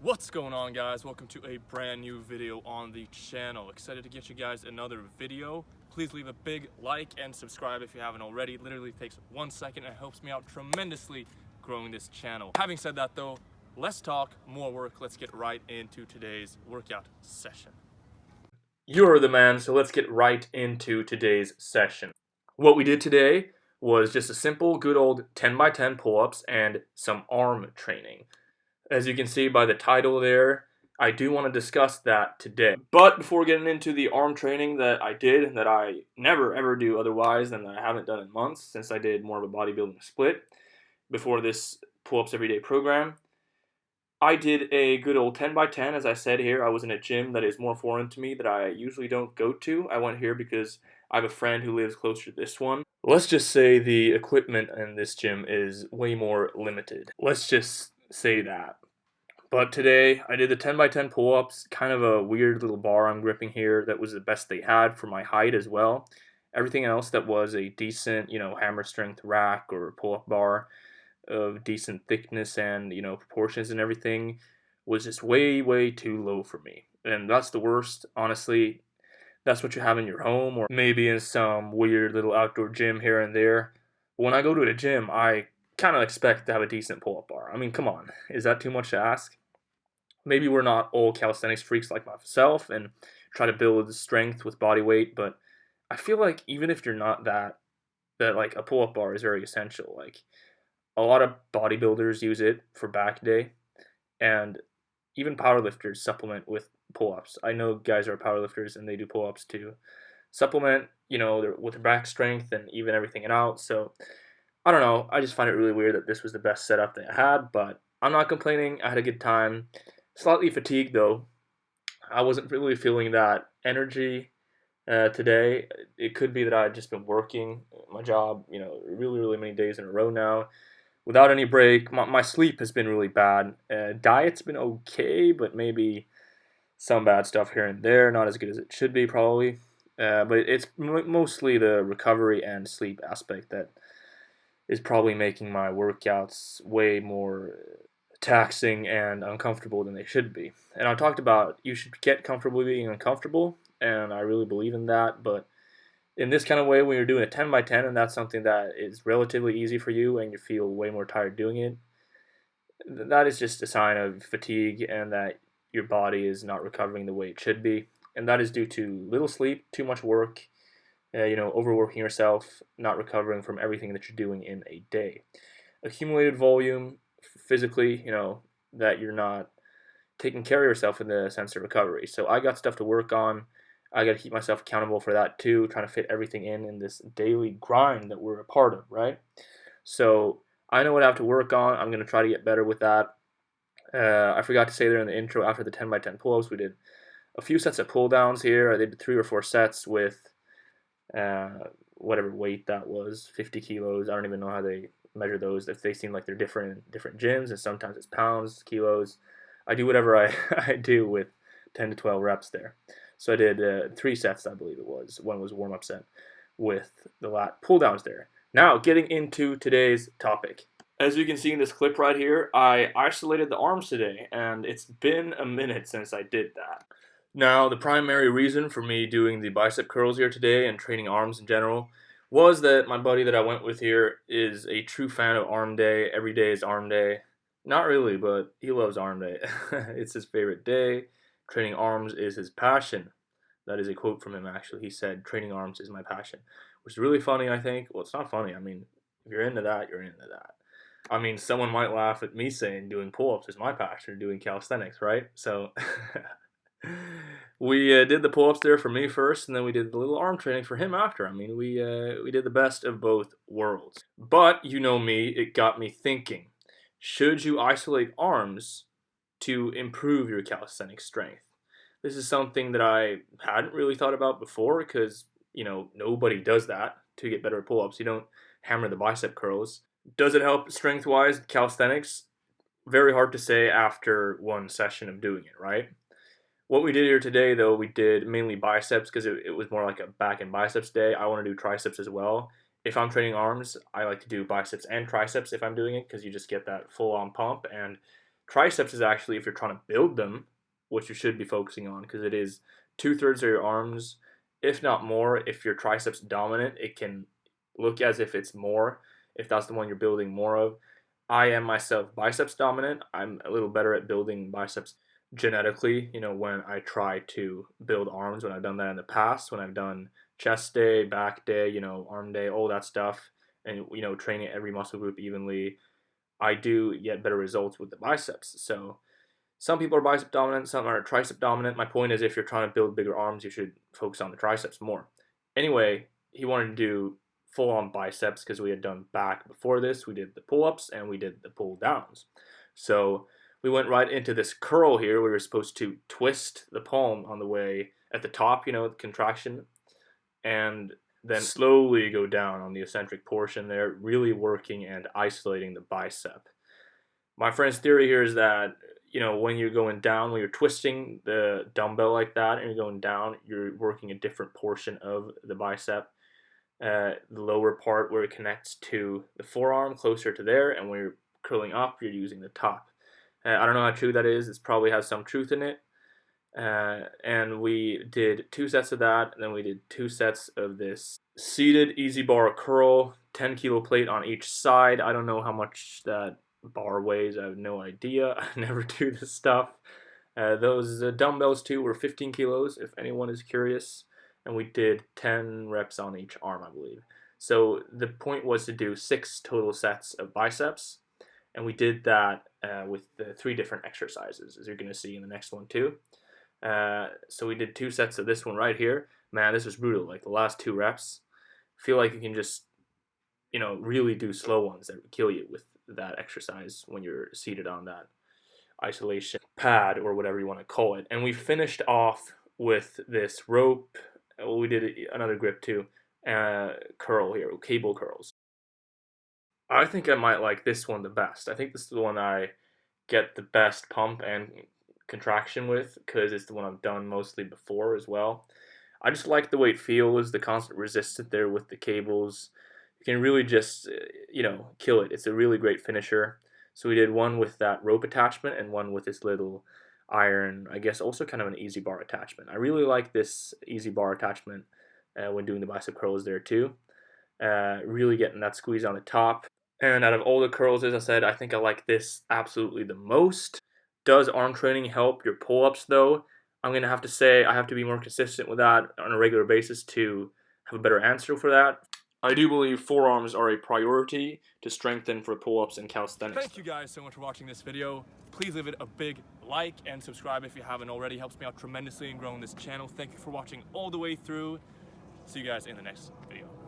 What's going on, guys? Welcome to a brand new video on the channel. Excited to get you guys another video. Please leave a big like and subscribe if you haven't already. It literally takes 1 second and it helps me out tremendously growing this channel. Having said that though, less talk, more work. Let's get right into today's workout session. You're the man, so let's get right into today's session. What we did today was just a simple, good old 10 by 10 pull-ups and some arm training. As you can see by the title there, I do want to discuss that today. But before getting into the arm training that I did, that I never ever do otherwise, and that I haven't done in months since I did more of a bodybuilding split before this pull-ups everyday program, I did a good old 10 by 10. As I said here, I was in a gym that is more foreign to me that I usually don't go to. I went here because I have a friend who lives closer to this one. Let's just say the equipment in this gym is way more limited. Let's just say that. But today I did the 10 by 10 pull-ups, kind of a weird little bar I'm gripping here that was the best they had for my height as well. Everything else that was a decent, hammer strength rack or pull-up bar of decent thickness and, proportions and everything was just way, way too low for me. And that's the worst, honestly. That's what you have in your home or maybe in some weird little outdoor gym here and there. When I go to a gym, I kind of expect to have a decent pull-up bar. I mean, come on, is that too much to ask? Maybe we're not all calisthenics freaks like myself and try to build strength with body weight, but I feel like even if you're not that like a pull-up bar is very essential. Like a lot of bodybuilders use it for back day, and even powerlifters supplement with pull-ups. I know guys are powerlifters and they do pull-ups to supplement, with their back strength and even everything out. So I don't know. I just find it really weird that this was the best setup they had, but I'm not complaining. I had a good time. Slightly fatigued though. I wasn't really feeling that energy today. It could be that I had just been working my job, really, really many days in a row now without any break. My sleep has been really bad. Diet's been okay, but maybe some bad stuff here and there. Not as good as it should be, probably. But it's mostly the recovery and sleep aspect that is probably making my workouts way more taxing and uncomfortable than they should be. And I talked about you should get comfortable being uncomfortable, and I really believe in that. But in this kind of way, when you're doing a 10 by 10 and that's something that is relatively easy for you and you feel way more tired doing it, that is just a sign of fatigue and that your body is not recovering the way it should be. And that is due to little sleep, too much work, overworking yourself, not recovering from everything that you're doing in a day. Accumulated volume physically, that you're not taking care of yourself in the sense of recovery. So I got stuff to work on. I got to keep myself accountable for that too, trying to fit everything in this daily grind that we're a part of, right? So I know what I have to work on. I'm going to try to get better with that. I forgot to say there in the intro, after the 10 by 10 pull-ups, we did a few sets of pull downs here. I did 3 or 4 sets with whatever weight that was, 50 kilos. I don't even know how they measure those. If they seem like they're different gyms, and sometimes it's pounds, kilos. I do whatever I do with 10 to 12 reps there. So I did 3 sets, I believe it was. One was a warm-up set with the lat pull downs there. Now, getting into today's topic. As you can see in this clip right here, I isolated the arms today, and it's been a minute since I did that. Now, the primary reason for me doing the bicep curls here today and training arms in general was that my buddy that I went with here is a true fan of arm day. Every day is arm day. Not really, but he loves arm day. It's his favorite day. Training arms is his passion. That is a quote from him, actually. He said, training arms is my passion, which is really funny, I think. Well, it's not funny. I mean, if you're into that, you're into that. I mean, someone might laugh at me saying doing pull-ups is my passion, or doing calisthenics, right? So we did the pull-ups there for me first, and then we did the little arm training for him after. I mean, we did the best of both worlds. But you know me, it got me thinking. Should you isolate arms to improve your calisthenic strength? This is something that I hadn't really thought about before because, nobody does that to get better at pull-ups. You don't hammer the bicep curls. Does it help strength-wise, calisthenics? Very hard to say after one session of doing it, right? What we did here today, though, we did mainly biceps because it was more like a back and biceps day. I want to do triceps as well. If I'm training arms, I like to do biceps and triceps if I'm doing it because you just get that full-on pump, and Triceps is actually, if you're trying to build them, what you should be focusing on, because it is 2/3 of your arms, if not more. If you're triceps dominant, it can look as if it's more, if that's the one you're building more of. I am myself biceps dominant. I'm a little better at building biceps genetically, when I try to build arms, when I've done that in the past, when I've done chest day, back day, arm day, all that stuff, and, training every muscle group evenly, I do get better results with the biceps. So some people are bicep dominant, some are tricep dominant. My point is, if you're trying to build bigger arms, you should focus on the triceps more. Anyway, he wanted to do full-on biceps because we had done back before this. We did the pull-ups and we did the pull-downs. So we went right into this curl here. We were supposed to twist the palm on the way at the top, the contraction, and then slowly go down on the eccentric portion there, really working and isolating the bicep. My friend's theory here is that, when you're going down, when you're twisting the dumbbell like that and you're going down, you're working a different portion of the bicep. The lower part where it connects to the forearm, closer to there, and when you're curling up, you're using the top. I don't know how true that is. It probably has some truth in it. And we did 2 sets of that, and then we did 2 sets of this seated easy bar curl, 10 kilo plate on each side. I don't know how much that bar weighs. I have no idea. I never do this stuff. Those dumbbells too were 15 kilos, if anyone is curious. And we did 10 reps on each arm, I believe. So the point was to do 6 total sets of biceps. And we did that with the 3 different exercises, as you're going to see in the next one too. So we did 2 sets of this one right here. Man, this was brutal. Like the last 2 reps, I feel like you can just, really do slow ones that would kill you with that exercise when you're seated on that isolation pad or whatever you want to call it. And we finished off with this rope. Well, we did another grip too. Curl here, cable curls. I think I might like this one the best. I think this is the one I get the best pump and contraction with, because it's the one I've done mostly before as well. I just like the way it feels, the constant resistance there with the cables. You can really just, kill it. It's a really great finisher. So we did one with that rope attachment and one with this little iron, I guess also kind of an easy bar attachment. I really like this easy bar attachment when doing the bicep curls there too. Really getting that squeeze on the top. And out of all the curls, as I said, I think I like this absolutely the most. Does arm training help your pull-ups though? I'm going to have to say I have to be more consistent with that on a regular basis to have a better answer for that. I do believe forearms are a priority to strengthen for pull-ups and calisthenics. Thank you guys so much for watching this video. Please leave it a big like and subscribe if you haven't already. It helps me out tremendously in growing this channel. Thank you for watching all the way through. See you guys in the next video.